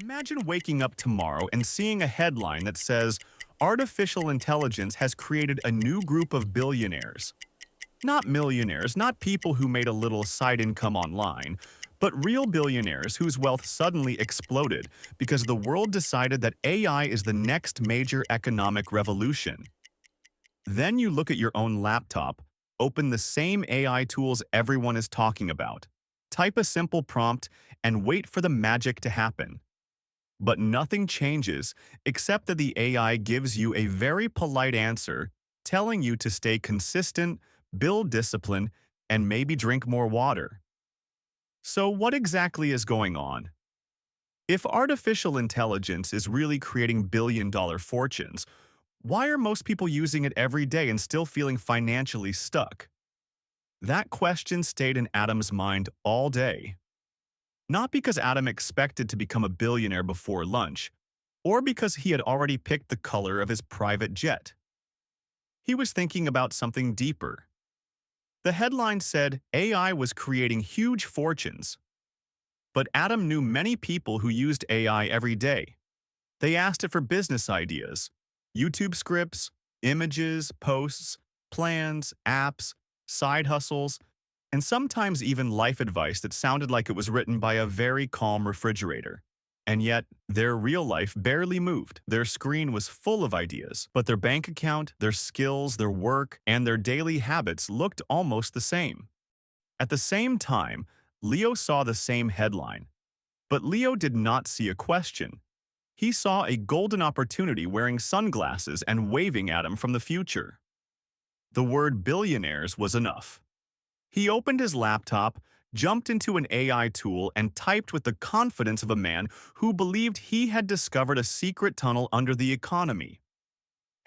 Imagine waking up tomorrow and seeing a headline that says, "Artificial intelligence has created a new group of billionaires." Not millionaires, not people who made a little side income online, but real billionaires whose wealth suddenly exploded because the world decided that AI is the next major economic revolution. Then you look at your own laptop, open the same AI tools everyone is talking about, type a simple prompt, and wait for the magic to happen. But nothing changes except that the AI gives you a very polite answer telling you to stay consistent, build discipline, and maybe drink more water. So what exactly is going on? If artificial intelligence is really creating billion-dollar fortunes, why are most people using it every day and still feeling financially stuck? That question stayed in Adam's mind all day. Not because Adam expected to become a billionaire before lunch, or because he had already picked the color of his private jet. He was thinking about something deeper. The headline said AI was creating huge fortunes. But Adam knew many people who used AI every day. They asked it for business ideas, YouTube scripts, images, posts, plans, apps, side hustles, and sometimes even life advice that sounded like it was written by a very calm refrigerator. And yet, their real life barely moved. Their screen was full of ideas, but their bank account, their skills, their work, and their daily habits looked almost the same. At the same time, Leo saw the same headline. But Leo did not see a question. He saw a golden opportunity wearing sunglasses and waving at him from the future. The word billionaires was enough. He opened his laptop, jumped into an AI tool, and typed with the confidence of a man who believed he had discovered a secret tunnel under the economy.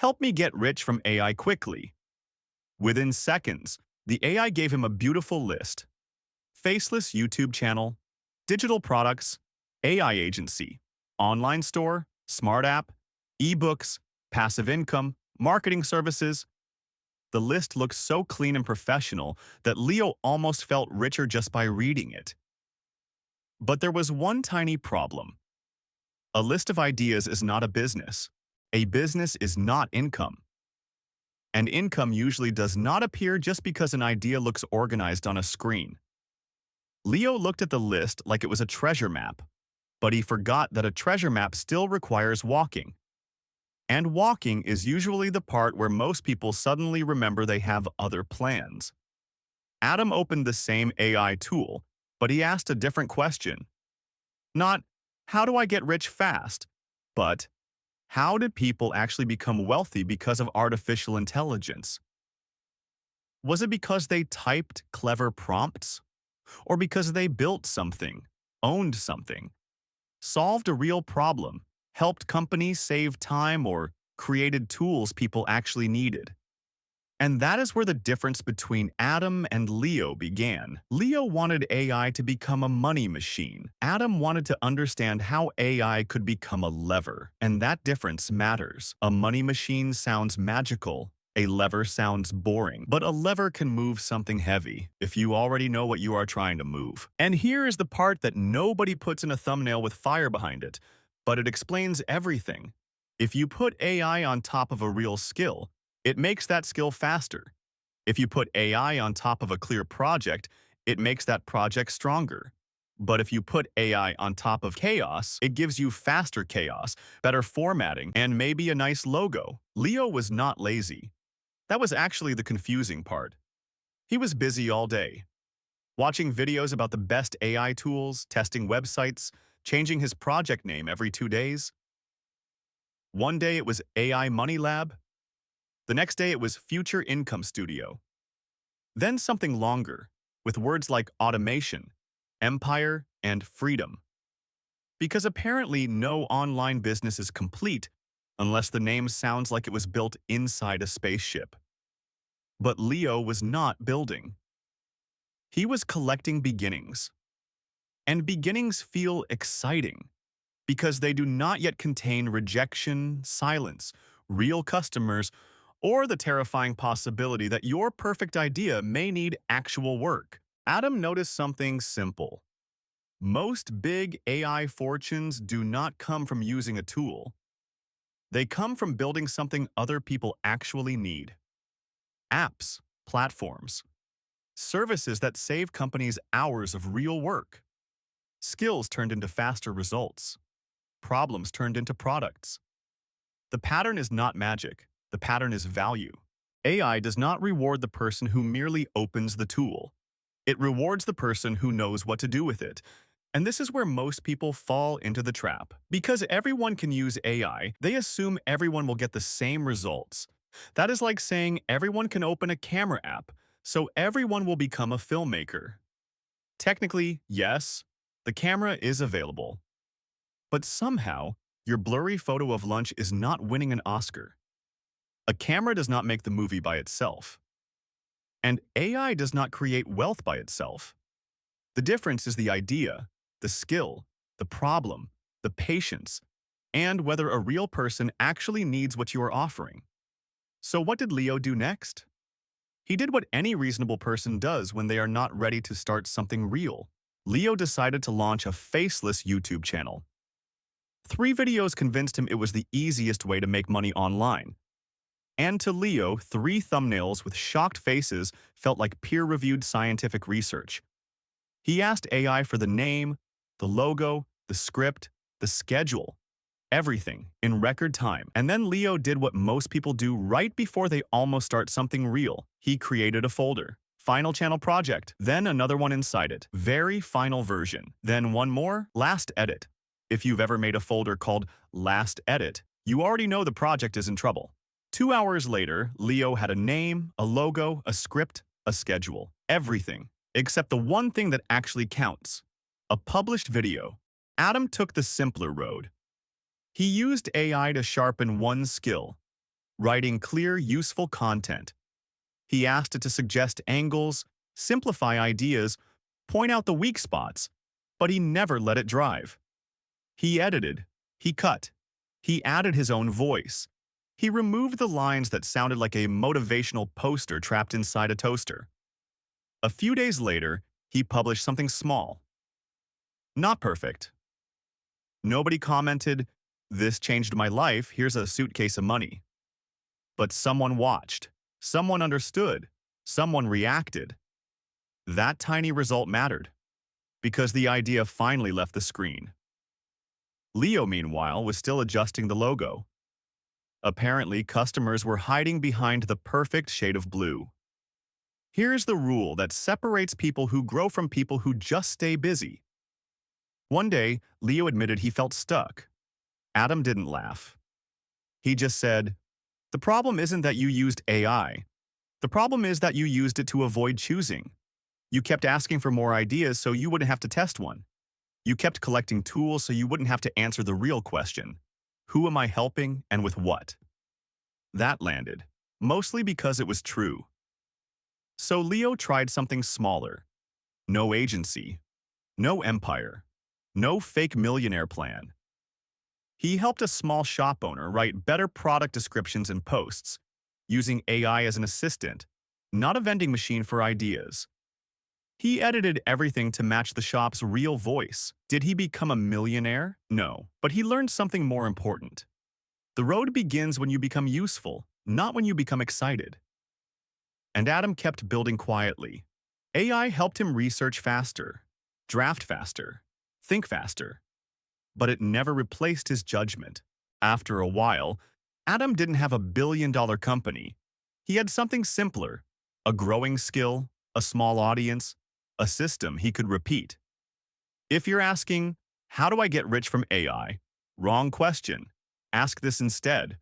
"Help me get rich from AI quickly." Within seconds, the AI gave him a beautiful list: faceless YouTube channel, digital products, AI agency, online store, smart app, ebooks, passive income, marketing services. The list looked so clean and professional that Leo almost felt richer just by reading it. But there was one tiny problem. A list of ideas is not a business. A business is not income. And income usually does not appear just because an idea looks organized on a screen. Leo looked at the list like it was a treasure map, but he forgot that a treasure map still requires walking. And walking is usually the part where most people suddenly remember they have other plans. Adam opened the same AI tool, but he asked a different question. Not, "How do I get rich fast?" but, "How did people actually become wealthy because of artificial intelligence?" Was it because they typed clever prompts? Or because they built something, owned something, solved a real problem, helped companies save time, or created tools people actually needed? And that is where the difference between Adam and Leo began. Leo wanted AI to become a money machine. Adam wanted to understand how AI could become a lever. And that difference matters. A money machine sounds magical. A lever sounds boring, but a lever can move something heavy if you already know what you are trying to move. And here is the part that nobody puts in a thumbnail with fire behind it, but it explains everything. If you put AI on top of a real skill, it makes that skill faster. If you put AI on top of a clear project, it makes that project stronger. But if you put AI on top of chaos, it gives you faster chaos, better formatting, and maybe a nice logo. Leo was not lazy. That was actually the confusing part. He was busy all day, watching videos about the best AI tools, testing websites, changing his project name every 2 days. One day it was AI Money Lab. The next day it was Future Income Studio. Then something longer, with words like automation, empire, and freedom. Because apparently no online business is complete unless the name sounds like it was built inside a spaceship. But Leo was not building. He was collecting beginnings. And beginnings feel exciting because they do not yet contain rejection, silence, real customers, or the terrifying possibility that your perfect idea may need actual work. Adam noticed something simple. Most big AI fortunes do not come from using a tool. They come from building something other people actually need. Apps, platforms, services that save companies hours of real work. Skills turned into faster results. Problems turned into products. The pattern is not magic. The pattern is value. AI does not reward the person who merely opens the tool. It rewards the person who knows what to do with it. And this is where most people fall into the trap. Because everyone can use AI, they assume everyone will get the same results. That is like saying everyone can open a camera app, so everyone will become a filmmaker. Technically, yes, the camera is available. But somehow, your blurry photo of lunch is not winning an Oscar. A camera does not make the movie by itself. And AI does not create wealth by itself. The difference is the idea, the skill, the problem, the patience, and whether a real person actually needs what you are offering. So what did Leo do next? He did what any reasonable person does when they are not ready to start something real. Leo decided to launch a faceless YouTube channel. 3 videos convinced him it was the easiest way to make money online. And to Leo, 3 thumbnails with shocked faces felt like peer-reviewed scientific research. He asked AI for the name, the logo, the script, the schedule, everything in record time. And then Leo did what most people do right before they almost start something real. He created a folder. Final channel project, then another one inside it. Very final version. Then one more, last edit. If you've ever made a folder called last edit, you already know the project is in trouble. 2 hours later, Leo had a name, a logo, a script, a schedule, everything, except the one thing that actually counts, a published video. Adam took the simpler road. He used AI to sharpen one skill, writing clear, useful content. He asked it to suggest angles, simplify ideas, point out the weak spots, but he never let it drive. He edited, he cut, he added his own voice. He removed the lines that sounded like a motivational poster trapped inside a toaster. A few days later, he published something small. Not perfect. Nobody commented, "This changed my life, here's a suitcase of money." But someone watched, someone understood, someone reacted. That tiny result mattered, because the idea finally left the screen. Leo, meanwhile, was still adjusting the logo. Apparently, customers were hiding behind the perfect shade of blue. Here's the rule that separates people who grow from people who just stay busy. One day, Leo admitted he felt stuck. Adam didn't laugh. He just said, "The problem isn't that you used AI. The problem is that you used it to avoid choosing. You kept asking for more ideas so you wouldn't have to test one. You kept collecting tools so you wouldn't have to answer the real question. Who am I helping and with what?" That landed, mostly because it was true. So Leo tried something smaller. No agency, no empire, no fake millionaire plan. He helped a small shop owner write better product descriptions and posts, using AI as an assistant, not a vending machine for ideas. He edited everything to match the shop's real voice. Did he become a millionaire? No, but he learned something more important. The road begins when you become useful, not when you become excited. And Adam kept building quietly. AI helped him research faster, draft faster, think faster. But it never replaced his judgment. After a while, Adam didn't have a billion-dollar company. He had something simpler, a growing skill, a small audience, a system he could repeat. If you're asking, how do I get rich from AI? Wrong question. Ask this instead.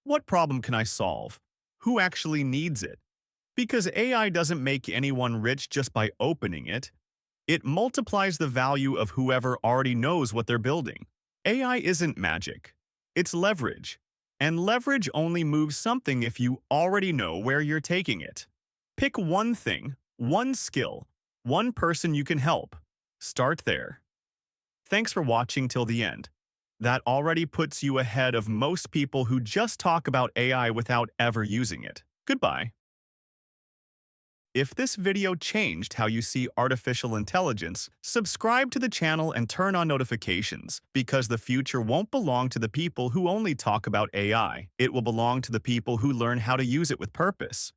What problem can I solve? Who actually needs it? Because AI doesn't make anyone rich just by opening it. It multiplies the value of whoever already knows what they're building. AI isn't magic. It's leverage. And leverage only moves something if you already know where you're taking it. Pick one thing, one skill, one person you can help. Start there. Thanks for watching till the end. That already puts you ahead of most people who just talk about AI without ever using it. Goodbye. If this video changed how you see artificial intelligence, subscribe to the channel and turn on notifications, because the future won't belong to the people who only talk about AI. It will belong to the people who learn how to use it with purpose.